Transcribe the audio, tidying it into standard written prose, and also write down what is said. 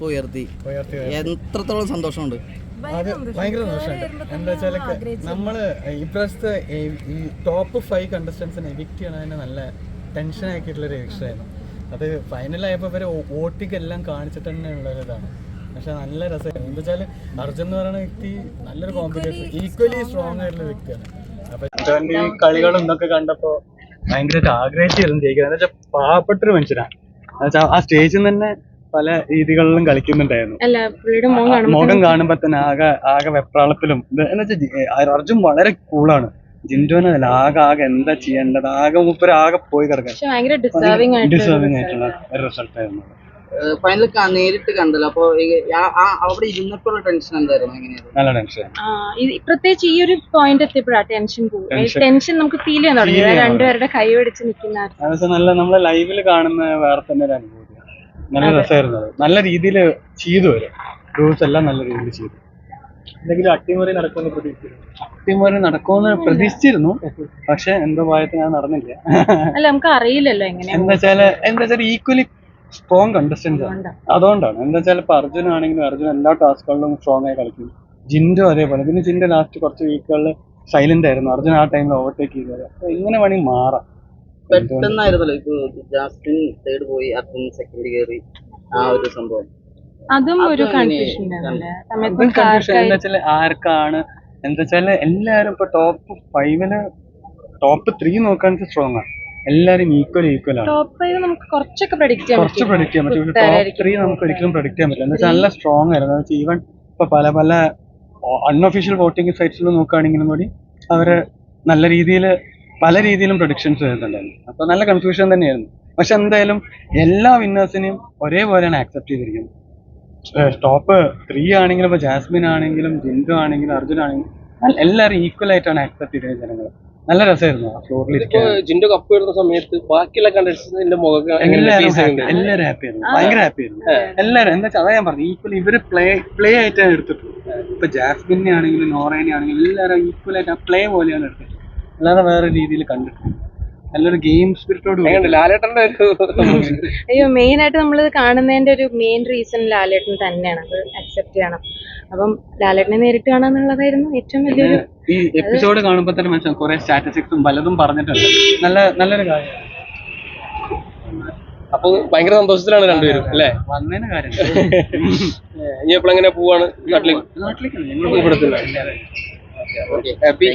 ഉയർത്തി എത്രത്തോളം സന്തോഷമുണ്ട്. അത് ഭയങ്കര സന്തോഷമുണ്ട്. എന്താ വെച്ചാൽ നമ്മള് ഇപ്രാവശ്യത്തെ ഈ ടോപ്പ് 5 കണ്ടസ്റ്റൻസിനെ എവിക്റ്റ് ചെയ്യണതിന് നല്ല ടെൻഷൻ ആക്കിയിട്ടുള്ളൊരു എവിക്ഷനായിരുന്നു. അത് ഫൈനലായപ്പോൾ ഇവരെ വോട്ടിംഗ് എല്ലാം കാണിച്ചിട്ട് തന്നെ ഉള്ളൊരിതാണ്. പക്ഷെ നല്ല രസമായിരുന്നു. എന്താ വെച്ചാൽ അർജുൻ എന്ന് പറയുന്ന വ്യക്തി നല്ലൊരു കോമ്പറ്റീറ്റർ, ഈക്വലി സ്ട്രോങ് ആയിട്ടുള്ള വ്യക്തിയാണ്. അപ്പൊ ഈ കളികളും ഇതൊക്കെ കണ്ടപ്പോ ഭയങ്കരമായിട്ട് ആഗ്രഹിച്ചിരുന്നു ജയിക്കാൻ. എന്താ വെച്ചാൽ പാവപ്പെട്ടൊരു മനുഷ്യനാണ്. എന്നുവെച്ചാൽ ആ സ്റ്റേജിൽ തന്നെ പല രീതികളിലും കളിക്കുന്നുണ്ടായിരുന്നു. മുഖം കാണുമ്പോ തന്നെ ആകെ വെപ്രാളത്തിലും. എന്ന് വെച്ചാൽ അർജുൻ വളരെ കൂളാണ്. ജിൻഡോനല്ല ആകെ എന്താ ചെയ്യേണ്ടത്, ആകെ പോയി കിടക്കാൻ ഡിസേർവിംഗ് ആയിട്ടുള്ള ഒരു റിസൾട്ട് ആയിരുന്നു. ഫൈനൽ നേരിട്ട് കണ്ടല്ലോ, അപ്പൊ അവിടെ ഇരുന്നപ്പോഴുള്ള ടെൻഷൻ എന്തായിരുന്നു? എങ്ങനെയായിരുന്നു? നല്ല ടെൻഷൻ. പ്രത്യേകിച്ച് ഈ ഒരു പോയിന്റ് എത്തിയപ്പോഴാണ് ടെൻഷൻ നമുക്ക് ഫീൽ ചെയ്യാൻ തുടങ്ങിയത്. രണ്ടുപേരുടെ കൈ പിടിച്ച് നിൽക്കുന്ന നല്ല നമ്മളെ ലൈവില് കാണുന്ന വേറെ തന്നെ ഒരു അനുഭൂതിയാണ്. നല്ല രസമായിരുന്നു. നല്ല രീതിയിൽ ചെയ്തു വരും. റൂൾസ് എല്ലാം നല്ല രീതിയിൽ ചെയ്തു. എന്തെങ്കിലും അട്ടിമറി നടക്കുമെന്ന് പ്രതീക്ഷിച്ചിരുന്നു. പക്ഷെ എന്തോ ഭാഗത്ത് ഞാൻ നടന്നില്ല. നമുക്ക് അറിയില്ലല്ലോ എന്താ വെച്ചാൽ ഈക്വലി സ്ട്രോങ് കണ്ടസ്റ്റൻസ് ആണ്. അതുകൊണ്ടാണ്. എന്താ വെച്ചാൽ ഇപ്പൊ അർജുൻ എല്ലാ ടാസ്കുകളിലും സ്ട്രോങ് ആയി കളിക്കും. ജിൻഡോ അതേപോലെ. പിന്നെ ജിൻഡോ ലാസ്റ്റ് കുറച്ച് വീക്കുകളിൽ സൈലന്റ് ആയിരുന്നു. അർജുൻ ആ ടൈമിൽ ഓവർടേക്ക് ചെയ്തത്. അപ്പൊ ഇങ്ങനെ വേണമെങ്കിൽ മാറാം. പെട്ടെന്നായിരുന്നല്ലോ ഇപ്പൊ ജാസ്മിൻ തേർഡ് പോയി, അർജുൻ സെക്കൻഡ് കയറി, ആ ഒരു സംഭവം. അതും ഒരു കൺഫ്യൂഷൻ. എന്താ വെച്ചാൽ ആർക്കാണ് എന്താ വെച്ചാൽ എല്ലാരും ഇപ്പൊ ടോപ്പ് 5 ടോപ്പ് 3 നോക്കാൻ സ്ട്രോങ് ആണ്. എല്ലാരും ഈക്വൽ ആണ്. കുറച്ച് പ്രഡിക്റ്റ് ചെയ്യാൻ പറ്റും. ടോപ്പ് 3 നമുക്ക് ഒരിക്കലും പ്രഡിക്റ്റ് ചെയ്യാൻ പറ്റില്ല. എന്താ വെച്ചാൽ നല്ല സ്ട്രോങ് ആയിരുന്നു. ഈവൻ ഇപ്പൊ പല അൺഒഫീഷ്യൽ വോട്ടിംഗ് സൈറ്റ്സിൽ നോക്കുകയാണെങ്കിലും കൂടി അവര് നല്ല രീതിയിൽ പല രീതിയിലും പ്രഡിക്ഷൻസ് വരുന്നുണ്ടായിരുന്നു. അപ്പൊ നല്ല കൺഫ്യൂഷൻ തന്നെയായിരുന്നു. പക്ഷെ എന്തായാലും എല്ലാ വിന്നേഴ്സിനെയും ഒരേപോലെയാണ് ആക്സെപ്റ്റ് ചെയ്തിരിക്കുന്നത്. ടോപ്പ് 3 ആണെങ്കിലും ഇപ്പൊ ജാസ്മിൻ ആണെങ്കിലും ജിൻഡോ ആണെങ്കിലും അർജുൻ ആണെങ്കിലും എല്ലാവരും ഈക്വൽ ആയിട്ടാണ് ആക്സെപ്റ്റ് ചെയ്തത് ജനങ്ങൾ. നല്ല രസമായിരുന്നു ആ ഫ്ലോറിൽ. ജിൻഡോ കപ്പ് വരുന്ന സമയത്ത് ബാക്കിയുള്ള കണ്ടസ്റ്റന്റിന്റെ മുഖം എല്ലാവരും ഹാപ്പി ആയിരുന്നു. ഭയങ്കര ഹാപ്പി ആയിരുന്നു എല്ലാവരും. എന്താ വെച്ചാൽ അതാ ഞാൻ പറഞ്ഞു, ഈക്വൽ ഇവര് പ്ലേ ആയിട്ടാണ് എടുത്തിട്ടുള്ളത്. ഇപ്പൊ ജാസ്മിനെ ആണെങ്കിലും നോറേനെ ആണെങ്കിലും എല്ലാവരും ഈക്വൽ ആയിട്ട് ആ പ്ലേ പോലെയാണ് എടുത്തിട്ടുള്ളത്. അല്ലാതെ വേറെ രീതിയിൽ കണ്ടിട്ടുണ്ട്. നല്ലൊരു ഗെയിം സ്പിരിറ്റോട് ലാലേട്ടന്റെ അയ്യോ മെയിൻ ആയിട്ട് നമ്മൾ കാണുന്നതിന്റെ ഒരു മെയിൻ റീസൺ ലാലേട്ടൻ തന്നെയാണ്. അത് അക്സെപ്റ്റ് ചെയ്യണം. അപ്പം ലാലേട്ടനെ നേരിട്ട് കാണാന്നുള്ളതായിരുന്നു ഏറ്റവും വലിയൊരു. ഈ എപ്പിസോഡ് കാണുമ്പോൾ തന്നെ മനസ്സിലാവും കുറെ സ്റ്റാറ്റിസ്റ്റിക്സും പലതും പറഞ്ഞിട്ടുണ്ട്. നല്ലൊരു കാര്യം. അപ്പൊ ഭയങ്കര സന്തോഷത്തിലാണ് രണ്ടുപേരും അല്ലേ? വന്നതിന് കാര്യം. ഇനി എപ്പോഴെങ്ങനെ പോവാണ് നാട്ടിലേക്ക്? ഞങ്ങൾ ഹാപ്പി.